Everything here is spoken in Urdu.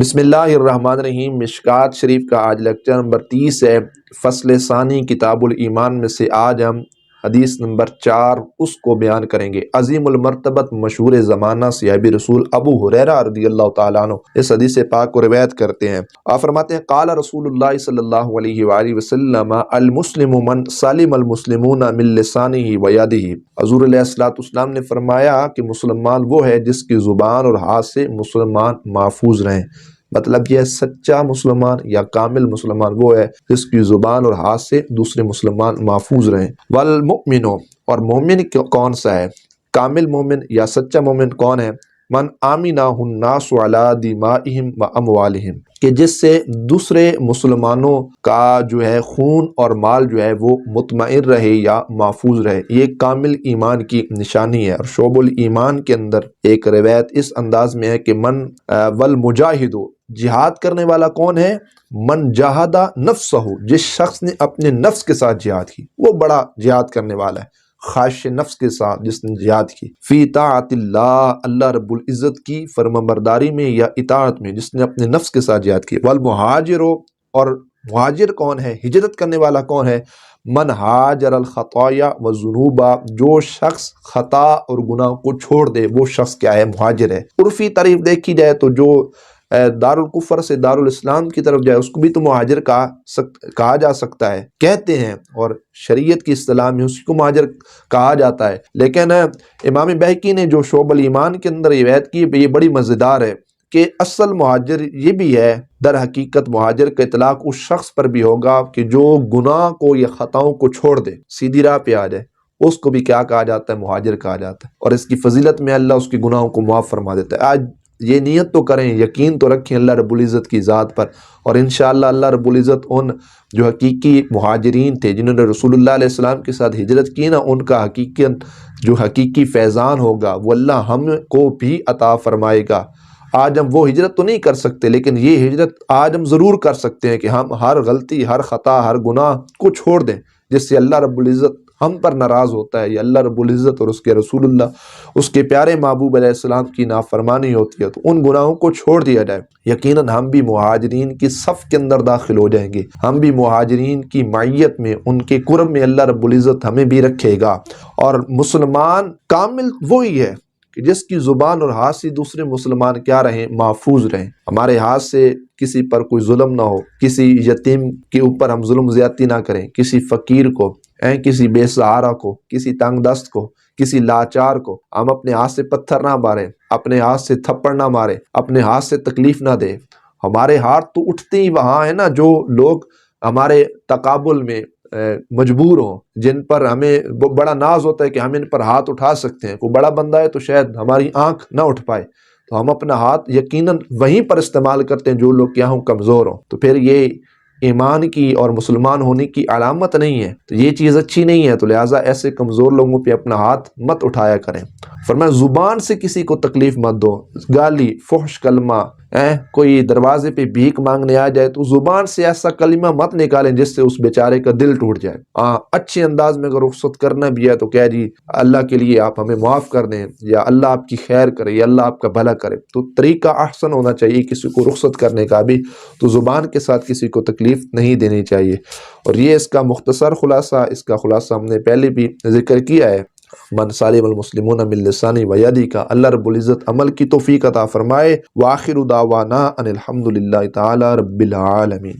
بسم اللہ الرحمن الرحیم۔ مشکات شریف کا آج لیکچر نمبر 30 ہے، فصل ثانی کتاب الایمان میں سے آج ہم حدیث نمبر 4 اس کو بیان کریں گے۔ عظیم المرتبت مشہور زمانہ صحابی رسول ابو ہریرہ رضی اللہ تعالیٰ عنہ اس حدیث پاک کو روایت کرتے ہیں۔ آپ فرماتے ہیں قال رسول اللہ صلی اللہ علیہ وآلہ وسلم المسلم من سلم المسلمون من لسانہ و یدہ۔ حضور علیہ السلام نے فرمایا کہ مسلمان وہ ہے جس کی زبان اور ہاتھ سے مسلمان محفوظ رہیں۔ مطلب یہ سچا مسلمان یا کامل مسلمان وہ ہے جس کی زبان اور ہاتھ سے دوسرے مسلمان محفوظ رہیں۔ والمؤمن، اور مومن کون سا ہے؟ کامل مومن یا سچا مومن کون ہے؟ من آمنہ الناس علی دمائہم و اموالہم، کہ جس سے دوسرے مسلمانوں کا جو ہے خون اور مال جو ہے وہ مطمئن رہے یا محفوظ رہے۔ یہ کامل ایمان کی نشانی ہے۔ اور شعب الایمان کے اندر ایک روایت اس انداز میں ہے کہ من والمجاہد، جہاد کرنے والا کون ہے؟ من جاہدہ نفسہ، جس شخص نے اپنے نفس کے ساتھ جہاد کی، وہ بڑا جہاد کرنے والا ہے۔ خواہش نفس کے ساتھ جس نے جہاد کی، فی طاعت اللہ، اللہ رب العزت کی فرمانبرداری میں یا اطاعت میں، جس نے اپنے نفس کے ساتھ جہاد کی۔ والمہاجر، اور مہاجر کون ہے؟ ہجرت کرنے والا کون ہے؟ من ہاجر الخطایا والذنوب، جو شخص خطا اور گناہ کو چھوڑ دے وہ شخص کیا ہے؟ مہاجر ہے۔ عرفی تعریف دیکھی جائے تو جو دارالکفر سے دارالاسلام کی طرف جائے اس کو بھی تو مہاجر کہا جا سکتا ہے، کہتے ہیں، اور شریعت کی اصطلاح میں اس کو مہاجر کہا جاتا ہے۔ لیکن امام بہقی نے جو شعب الایمان کے اندر روایت کی یہ بڑی مزیدار ہے کہ اصل مہاجر یہ بھی ہے۔ در حقیقت مہاجر کا اطلاق اس شخص پر بھی ہوگا کہ جو گناہ کو یا خطاؤں کو چھوڑ دے، سیدھی راہ پہ آ جائے، اس کو بھی کیا کہا جاتا ہے؟ مہاجر کہا جاتا ہے۔ اور اس کی فضیلت میں اللہ اس کے گناہوں کو معاف فرما دیتا ہے۔ آج یہ نیت تو کریں، یقین تو رکھیں اللہ رب العزت کی ذات پر، اور انشاءاللہ اللہ رب العزت ان جو حقیقی مہاجرین تھے جنہوں نے رسول اللہ علیہ السلام کے ساتھ ہجرت کی نا، ان کا حقیقی فیضان ہوگا وہ اللہ ہم کو بھی عطا فرمائے گا۔ آج ہم وہ ہجرت تو نہیں کر سکتے، لیکن یہ ہجرت آج ہم ضرور کر سکتے ہیں کہ ہم ہر غلطی، ہر خطا، ہر گناہ کو چھوڑ دیں جس سے اللہ رب العزت ہم پر ناراض ہوتا ہے، یا اللہ رب العزت اور اس کے رسول اللہ، اس کے پیارے محبوب علیہ السلام کی نافرمانی ہوتی ہے، تو ان گناہوں کو چھوڑ دیا جائے۔ یقیناً ہم بھی مہاجرین کی صف کے اندر داخل ہو جائیں گے، ہم بھی مہاجرین کی معیت میں، ان کے قرب میں اللہ رب العزت ہمیں بھی رکھے گا۔ اور مسلمان کامل وہی ہے کہ جس کی زبان اور ہاتھ سے دوسرے مسلمان کیا رہیں؟ محفوظ رہیں۔ ہمارے ہاتھ سے کسی پر کوئی ظلم نہ ہو، کسی یتیم کے اوپر ہم ظلم زیادتی نہ کریں، کسی فقیر کو، کسی بے سہارا کو، کسی تنگ دست کو، کسی لاچار کو ہم اپنے ہاتھ سے پتھر نہ ماریں، اپنے ہاتھ سے تھپڑ نہ ماریں، اپنے ہاتھ سے تکلیف نہ دیں۔ ہمارے ہاتھ تو اٹھتے ہی وہاں ہیں نا جو لوگ ہمارے تقابل میں مجبور ہوں، جن پر ہمیں بڑا ناز ہوتا ہے کہ ہم ان پر ہاتھ اٹھا سکتے ہیں۔ کوئی بڑا بندہ ہے تو شاید ہماری آنکھ نہ اٹھ پائے، تو ہم اپنا ہاتھ یقیناً وہیں پر استعمال کرتے ہیں جو لوگ کیا ہوں کمزور ہوں۔ تو پھر یہ ایمان کی اور مسلمان ہونے کی علامت نہیں ہے، تو یہ چیز اچھی نہیں ہے، تو لہٰذا ایسے کمزور لوگوں پہ اپنا ہاتھ مت اٹھایا کریں۔ فرمایا زبان سے کسی کو تکلیف مت دو، گالی، فحش کلمہ، کوئی دروازے پہ بھیک مانگنے آ جائے تو زبان سے ایسا کلمہ مت نکالیں جس سے اس بیچارے کا دل ٹوٹ جائے۔ اچھے انداز میں اگر رخصت کرنا بھی ہے تو کہہ جی اللہ کے لیے آپ ہمیں معاف کر دیں، یا اللہ آپ کی خیر کرے، یا اللہ آپ کا بھلا کرے، تو طریقہ احسن ہونا چاہیے کسی کو رخصت کرنے کا بھی، تو زبان کے ساتھ کسی کو تکلیف نہیں دینی چاہیے۔ اور یہ اس کا مختصر خلاصہ، اس کا خلاصہ ہم نے پہلے بھی ذکر کیا ہے۔ من سالم المسلمون من لسانی و یدی کا اللہ رب العزت عمل کی توفیق عطا فرمائے۔ وآخر دعوانا ان الحمد للہ تعالی رب العالمین۔